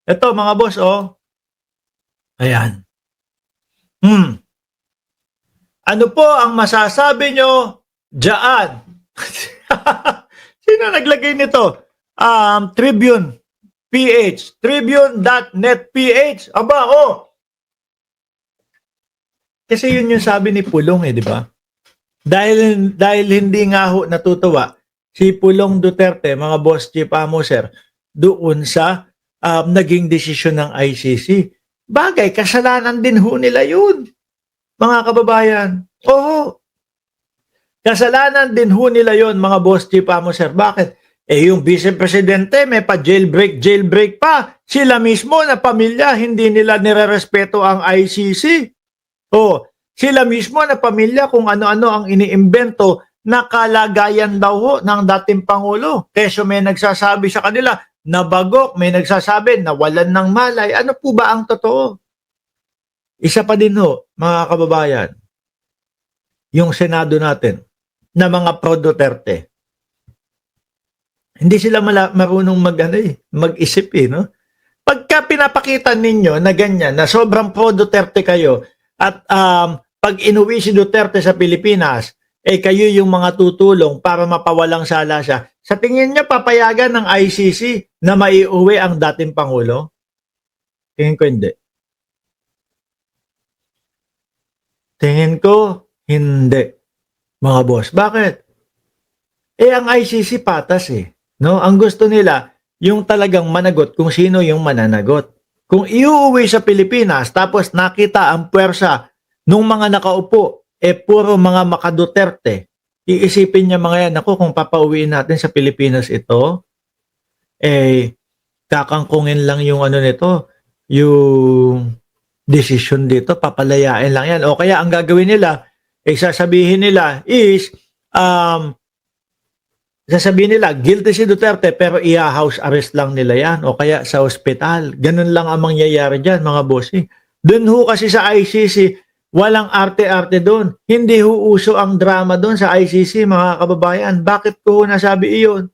Ito mga boss, oh. Ayan. Hmm. Ano po ang masasabi nyo dyan? Sino naglagay nito? Tribune PH. Tribune.net PH. Aba, oh. Kasi yun yung sabi ni Pulong di ba? Dahil hindi nga ho natutuwa si Pulong Duterte, mga boss chief sir, doon sa naging desisyon ng ICC. Bagay, kasalanan din ho nila yun, mga kababayan. Oo. Kasalanan din ho nila yun, mga boss chief sir. Bakit? Yung vice presidente may pa jailbreak pa. Sila mismo na pamilya, hindi nila nirerespeto ang ICC. Sila mismo na pamilya kung ano-ano ang iniimbento na kalagayan daw ho ng dating Pangulo. Keso may nagsasabi sa kanila na bagok, may nagsasabi na walan ng malay. Ano po ba ang totoo? Isa pa din ho, mga kababayan, yung Senado natin na mga pro-Duterte. Hindi sila marunong mag-isip no? Pagka pinapakita ninyo na ganyan, na sobrang pro-Duterte kayo, at pag inuwi si Duterte sa Pilipinas, kayo yung mga tutulong para mapawalang sala siya. Sa tingin niyo, papayagan ng ICC na maiuwi ang dating Pangulo? Tingin ko hindi. Tingin ko hindi, mga boss. Bakit? Ang ICC patas no? Ang gusto nila, yung talagang managot kung sino yung mananagot. Kung iuuwi sa Pilipinas tapos nakita ang puwersa nung mga nakaupo, puro mga maka-Duterte, iisipin niya mga yan, ako kung papauwiin natin sa Pilipinas ito, kakangkungin lang yung nito, yung decision dito, papalayain lang yan. O kaya ang gagawin nila, sasabihin nila is, sasabihin nila, guilty si Duterte pero house arrest lang nila yan o kaya sa ospital. Ganun lang ang mangyayari dyan, mga bossing. Doon ho kasi sa ICC, walang arte-arte doon. Hindi ho uso ang drama doon sa ICC, mga kababayan. Bakit ko nasabi iyon?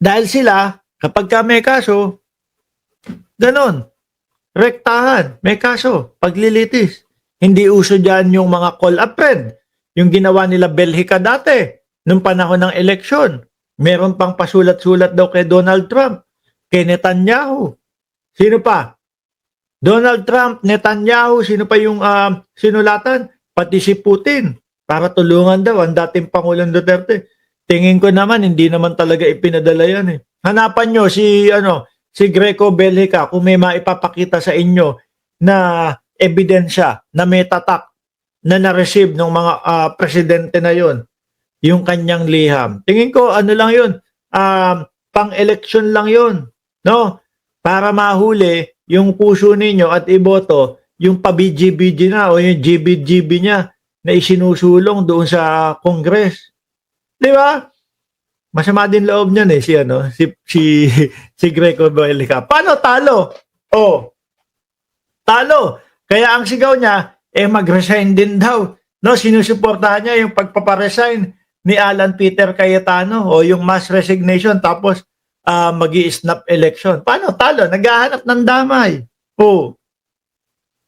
Dahil sila, kapag ka may kaso, ganun. Rektahan, may kaso, paglilitis. Hindi uso dyan yung mga call a friend. Yung ginawa nila Belhica dati, nung panahon ng eleksyon. Meron pang pasulat-sulat daw kay Donald Trump, kay Netanyahu. Sino pa? Donald Trump, Netanyahu, sino pa yung sinulatan? Pati si Putin, para tulungan daw ang dating Pangulong Duterte. Tingin ko naman, hindi naman talaga ipinadala yan Hanapan nyo si Greco Belhica kung may maipapakita sa inyo na ebidensya na may tatak na na-receive ng mga presidente na yon, yung kanyang liham. Tingin ko lang yun, pang-election lang yun, no? Para mahuli yung puso ninyo at iboto yung pa-BGBG na o yung GBGB niya na isinusulong doon sa Congress. Di ba? Masama din loob niyan si Greco Belhica. Paano talo? Talo. Kaya ang sigaw niya, mag-resign din daw. No, sinusuportahan niya yung pagpaparesign ni Alan Peter Cayetano o yung mass resignation tapos magi-snap election. Paano talo? Naghahanap ng damay.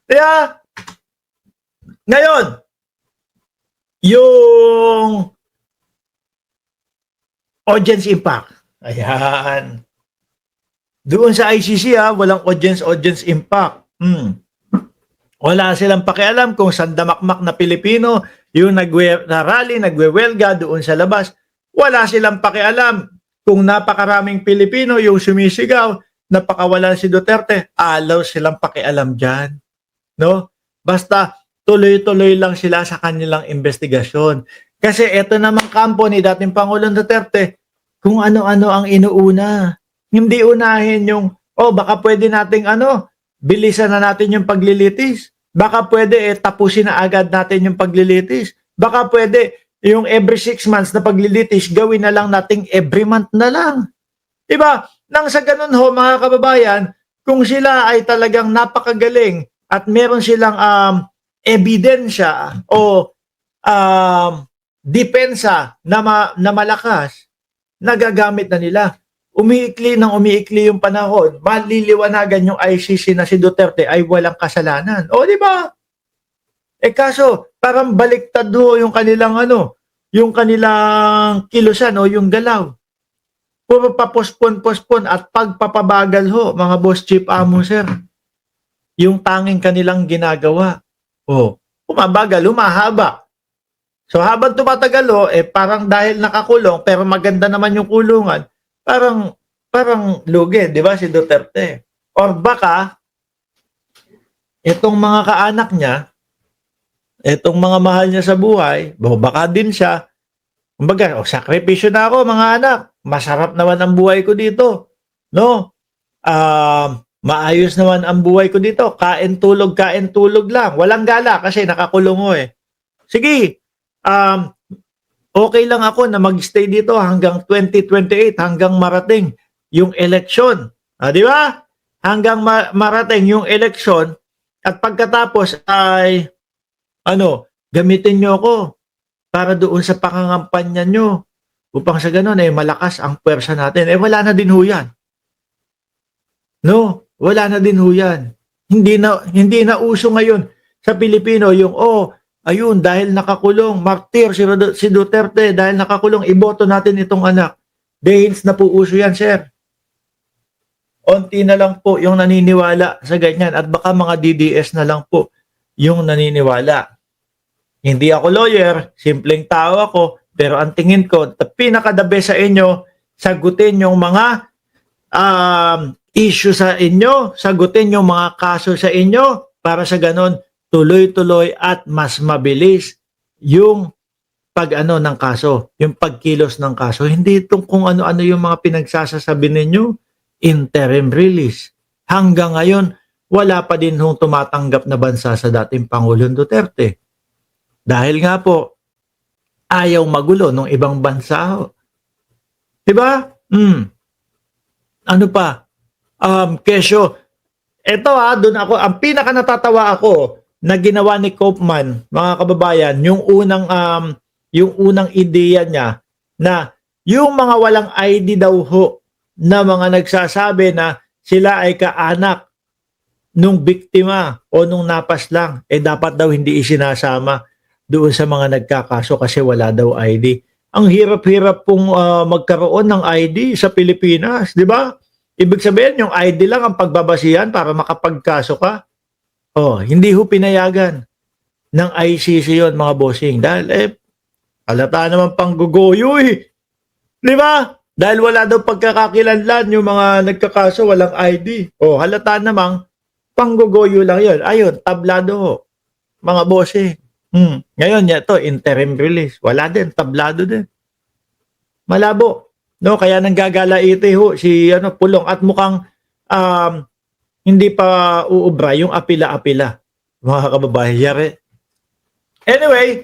Kaya ngayon, yung audience impact. Ayan. Doon sa ICC walang audience impact. Wala silang pakialam kung saan damakmak na Pilipino yung nag-rally, nagwewelga doon sa labas. Wala silang pakialam kung napakaraming Pilipino yung sumisigaw, napakawalan si Duterte. Alaw silang pakialam dyan. No? Basta tuloy-tuloy lang sila sa kanilang investigasyon. Kasi ito namang kampo ni dating Pangulong Duterte, kung ano-ano ang inuuna. Hindi unahin yung, baka pwede nating bilisan na natin yung paglilitis. Baka pwede tapusin na agad natin yung paglilitis. Baka pwede yung every 6 months na paglilitis, gawin na lang nating every month na lang. Diba? Nang sa ganun ho, mga kababayan, kung sila ay talagang napakagaling at meron silang ebidensya o depensa na malakas, nagagamit na nila. umiikli ng umiikli yung panahon, maliliwanagan yung ICC na si Duterte ay walang kasalanan. O, di ba? Kaso, parang baliktad ho yung kanilang yung kanilang kilusan o yung galaw. Puro papospon at pagpapabagal ho, mga boss chief amo, sir. Yung tanging kanilang ginagawa. O, umabagal, umahaba. So habang tumatagal parang dahil nakakulong pero maganda naman yung kulungan, parang lugi, 'di ba si Duterte? Or baka itong mga kaanak niya, itong mga mahal niya sa buhay, baka din siya, kumbaga, sakripisyo na ako mga anak. Masarap naman ang buhay ko dito. No? Maayos naman ang buhay ko dito. Kain tulog lang. Walang gala kasi nakakulong ho eh. Sige, okay lang ako na mag-stay dito hanggang 2028, hanggang marating yung eleksyon. Di ba? Hanggang marating yung eleksyon at pagkatapos ay gamitin nyo ako para doon sa pangangampanya nyo upang sa ganun malakas ang pwersa natin. Wala na din ho yan. No, wala na din ho yan. Hindi na uso ngayon sa Pilipino yung ayun, dahil nakakulong, martir si Duterte, dahil nakakulong, iboto natin itong anak. Dahils na po uso yan, sir. Onti na lang po yung naniniwala sa ganyan at baka mga DDS na lang po yung naniniwala. Hindi ako lawyer, simpleng tao ako, pero ang tingin ko, pinaka-the best sa inyo, sagutin yung mga issue sa inyo, sagutin yung mga kaso sa inyo, para sa ganon, tuloy-tuloy at mas mabilis yung ng kaso, yung pagkilos ng kaso. Hindi itong kung ano-ano yung mga pinagsasasabi ninyo, interim release. Hanggang ngayon, wala pa din hong tumatanggap na bansa sa dating Pangulong Duterte. Dahil nga po, ayaw magulo ng ibang bansa. Diba? Ano pa? Kesyo, eto doon ako, ang pinaka natatawa ako, na ginawa ni Koopman, mga kababayan, yung unang ideya niya na yung mga walang ID daw ho na mga nagsasabi na sila ay kaanak nung biktima o nung napas lang, dapat daw hindi isinasama doon sa mga nagkakaso kasi wala daw ID. Ang hirap-hirap pong magkaroon ng ID sa Pilipinas, di ba? Ibig sabihin, yung ID lang ang pagbabasihan para makapagkaso ka. Hindi ho pinayagan ng ICC yon, mga bossing. Dahil halata naman panggugoyo Di ba? Dahil wala daw pagkakakilanlan yung mga nagkakaso, walang ID. Halata namang panggugoyo lang yun. Ayun, tablado ho, mga bossing. Ngayon, ito, interim release. Wala din, tablado din. Malabo. No, kaya nanggagala ho si Pulong at mukhang hindi pa uubra yung apila-apila, mga kababayan. Anyway,